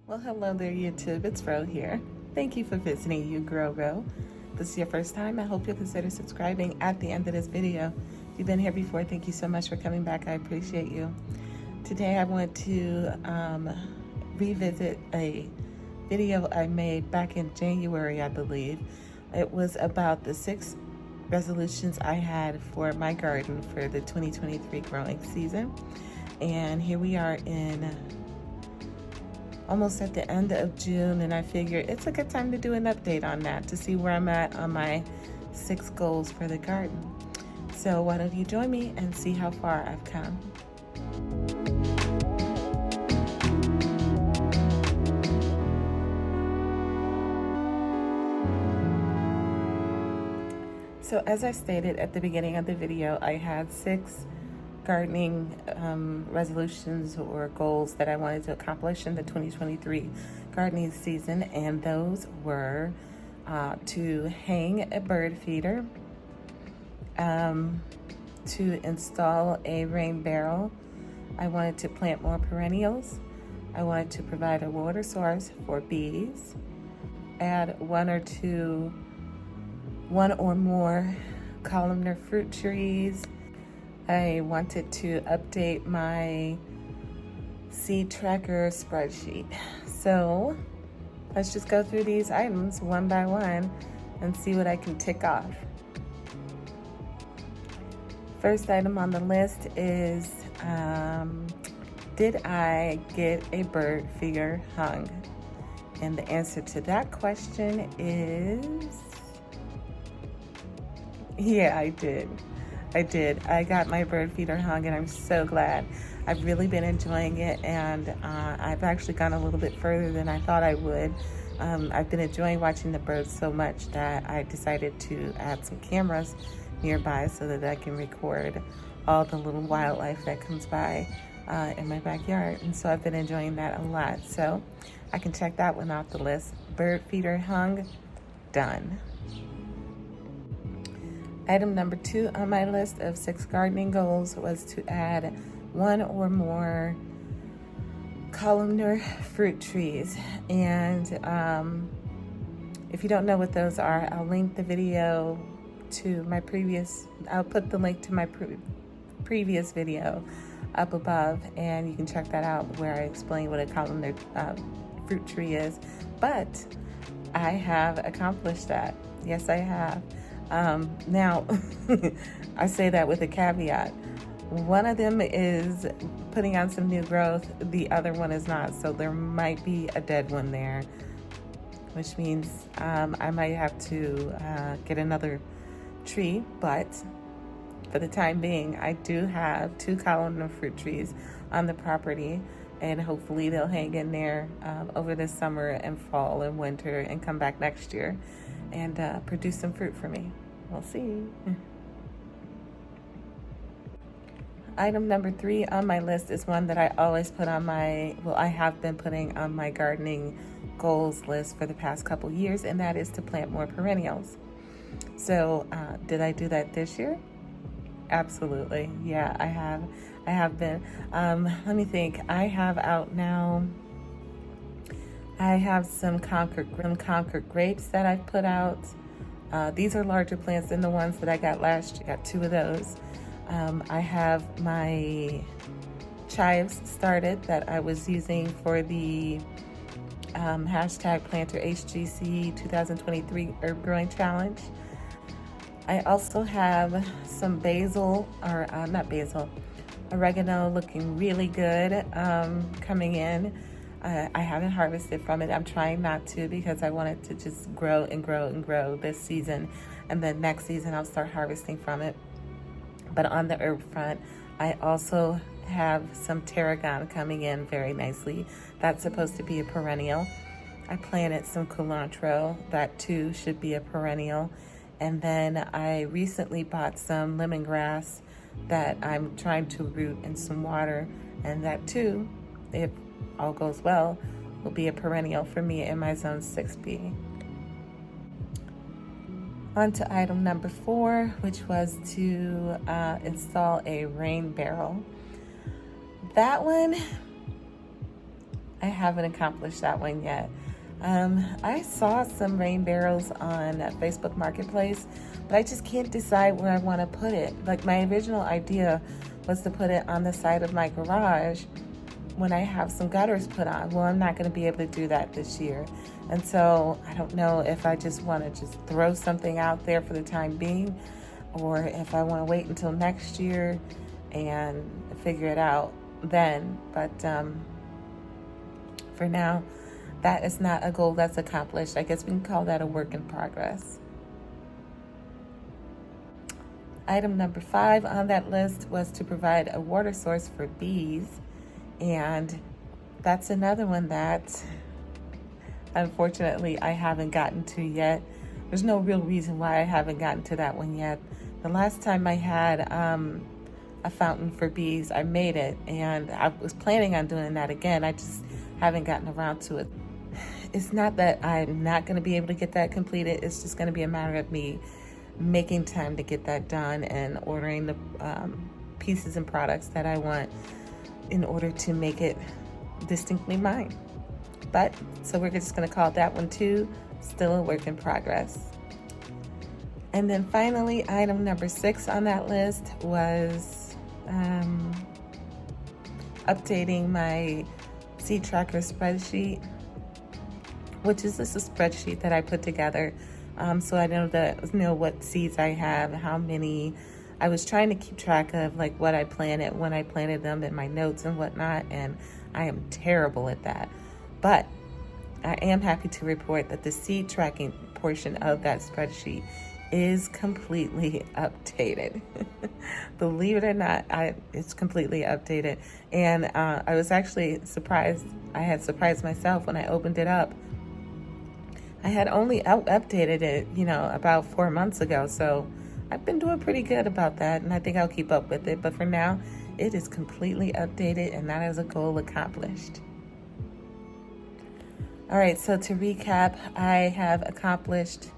Well, hello there, YouTube. It's Ro here. Thank you for visiting You Grow Ro. If this is your first time, I hope you'll consider subscribing at the end of this video. If you've been here before, thank you so much for coming back. I appreciate you. Today, I want to revisit a video I made back in January, I believe. It was about the 6 resolutions I had for my garden for the 2023 growing season. And here we are in almost at the end of June, and I figured it's a good time to do an update on that to see where I'm at on my 6 goals for the garden. So why don't you join me and see how far I've come. So as I stated at the beginning of the video, I had 6 gardening resolutions or goals that I wanted to accomplish in the 2023 gardening season, and those were to hang a bird feeder, to install a rain barrel. I wanted to plant more perennials. I wanted to provide a water source for bees, add one or more columnar fruit trees. I wanted to update my seed tracker spreadsheet. So let's just go through these items one by one and see what I can tick off. First item on the list is, did I get a bird feeder hung? And the answer to that question is, yeah, I did. I got my bird feeder hung, and I'm so glad. I've really been enjoying it, and I've actually gone a little bit further than I thought I would. I've been enjoying watching the birds so much that I decided to add some cameras nearby so that I can record all the little wildlife that comes by in my backyard. And so I've been enjoying that a lot. So I can check that one off the list. Bird feeder hung, done. Item number 2 on my list of 6 gardening goals was to add 1 or more columnar fruit trees. And if you don't know what those are, I'll link the video to my I'll put the link to my previous video up above, and you can check that out where I explain what a columnar fruit tree is. But I have accomplished that. Yes, I have. Now, I say that with a caveat. One of them is putting on some new growth. The other one is not. So there might be a dead one there, which means I might have to get another tree. But for the time being, I do have 2 columnar fruit trees on the property, and hopefully they'll hang in there over the summer and fall and winter and come back next year and produce some fruit for me. We'll see. Item number 3 on my list is one that I always put on I have been putting on my gardening goals list for the past couple years, and that is to plant more perennials. So did I do that this year? Absolutely. Yeah, I have been. Let me think. I have out now, I have some Concord grapes that I've put out. These are larger plants than the ones that I got last year. I got 2 of those. I have my chives started that I was using for the hashtag Planter HGC 2023 Herb Growing Challenge. I also have some oregano looking really good coming in. I haven't harvested from it. I'm trying not to because I want it to just grow and grow and grow this season. And then next season I'll start harvesting from it. But on the herb front, I also have some tarragon coming in very nicely. That's supposed to be a perennial. I planted some culantro. That too should be a perennial. And then I recently bought some lemongrass that I'm trying to root in some water. And that too, if all goes well, will be a perennial for me in my zone 6B. On to item number 4, which was to install a rain barrel. That one, I haven't accomplished that one yet. I saw some rain barrels on Facebook Marketplace, but I just can't decide where I want to put it. Like, my original idea was to put it on the side of my garage when I have some gutters put on. Well, I'm not going to be able to do that this year. And so I don't know if I just want to just throw something out there for the time being, or if I want to wait until next year and figure it out then. But for now, that is not a goal that's accomplished. I guess we can call that a work in progress. Item number 5 on that list was to provide a water source for bees. And that's another one that, unfortunately, I haven't gotten to yet. There's no real reason why I haven't gotten to that one yet. The last time I had a fountain for bees, I made it, and I was planning on doing that again. I just haven't gotten around to it. It's not that I'm not going to be able to get that completed. It's just going to be a matter of me making time to get that done and ordering the pieces and products that I want in order to make it distinctly mine. But so we're just going to call that one too still a work in progress. And then finally, item number 6 on that list was updating my seed tracker spreadsheet, which is just a spreadsheet that I put together so I know what seeds I have, how many. I was trying to keep track of like what I planted, when I planted them, and my notes and whatnot, and I am terrible at that. But I am happy to report that the seed tracking portion of that spreadsheet is completely updated. Believe it or not, it's completely updated. And I was actually surprised. I had surprised myself when I opened it up. I had only updated it, about 4 months ago. So I've been doing pretty good about that, and I think I'll keep up with it. But for now, it is completely updated, and that is a goal accomplished. All right, so to recap, I have accomplished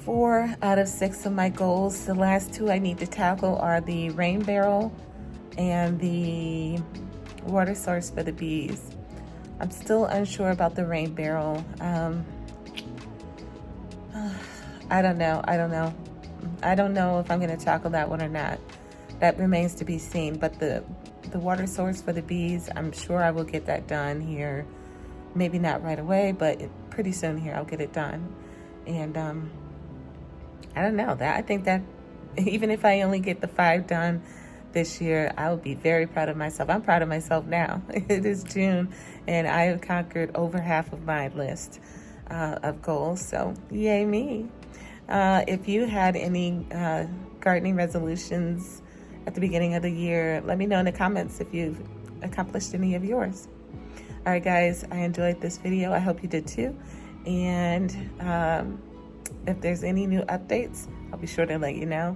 4 out of 6 of my goals. The last 2 I need to tackle are the rain barrel and the water source for the bees. I'm still unsure about the rain barrel. I don't know. I don't know if I'm going to tackle that one or not. That remains to be seen. But the water source for the bees, I'm sure I will get that done here. Maybe not right away, but pretty soon here I'll get it done. And I don't know. I think that even if I only get the 5 done this year, I will be very proud of myself. I'm proud of myself now. It is June, and I have conquered over half of my list of goals. So yay me. If you had any gardening resolutions at the beginning of the year, let me know in the comments if you've accomplished any of yours. All right, guys, I enjoyed this video. I hope you did too. And if there's any new updates, I'll be sure to let you know.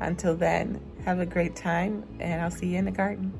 Until then, have a great time, and I'll see you in the garden.